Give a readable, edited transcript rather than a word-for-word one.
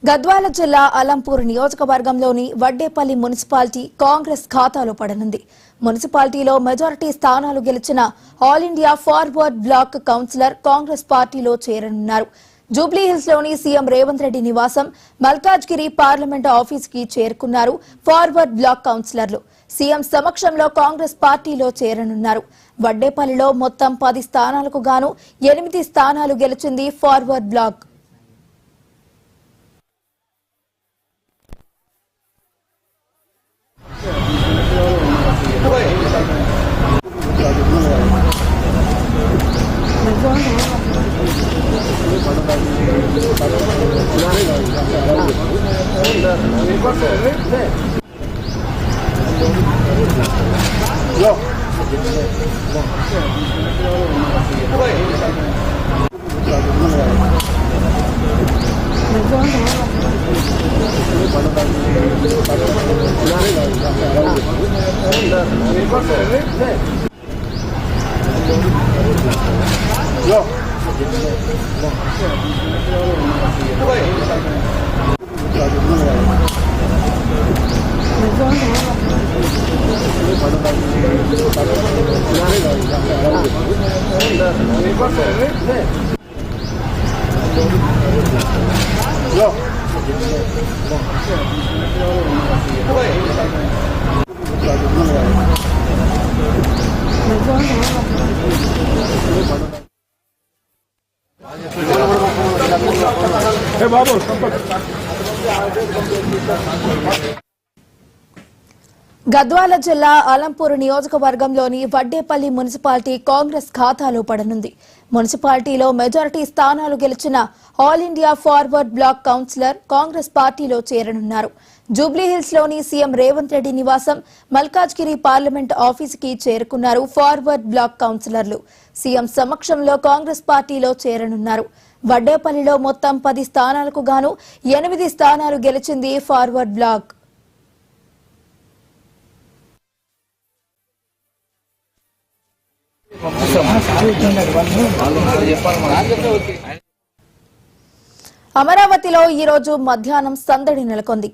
గద్వాల జిల్లా అలంపూర్ నియోజకవర్గంలోని వడ్డేపల్లి మున్సిపాలిటీ కాంగ్రెస్ ఖాతాలో పడనుంది. మున్సిపాలిటీలో మెజారిటీ స్థానాలు గెలిచిన all India forward bloc councillor Congress పార్టీలో చేరనున్నారు. జూబ్లీహిల్స్ లోని సీఎం రేవంత్ రెడ్డి నివాసం మల్కాజ్గిరి పార్లమెంట్ ఆఫీస్ కి చేరుకున్నారు ఫార్వర్డ్ బ్లాక్ కౌన్సిలర్లు. సీఎం సమక్షంలో కాంగ్రెస్ పార్టీలో చేరనున్నారు. వడ్డేపల్లిలో మొత్తం 10 స్థానాలకు గాను 8 స్థానాలు గెలిచింది ఫార్వర్డ్ బ్లాక్. గద్వాల జిల్లా అలంపూర్ నియోజకవర్గంలోని వడ్డేపల్లి మున్సిపాలిటీ కాంగ్రెస్ ఖాతాలో పడనుంది. మున్సిపాలిటీలో మెజారిటీ స్థానాలు గెలిచిన all India forward bloc councillor Congress పార్టీలో చేరనున్నారు. జూబ్లీహిల్స్ లోని సీఎం రేవంత్ రెడ్డి నివాసం మల్కాజ్గిరి పార్లమెంట్ ఆఫీస్ కి చేరుకున్నారు ఫార్వర్డ్ బ్లాక్ కౌన్సిలర్లు. సీఎం సమక్షంలో కాంగ్రెస్ పార్టీలో చేరనున్నారు. వడ్డేపల్లిలో మొత్తం 10 స్థానాలకు గాను 8 స్థానాలు గెలిచింది ఫార్వర్డ్ బ్లాక్. అమరావతిలో ఈ రోజు మధ్యాహ్నం సందడి నెలకొంది.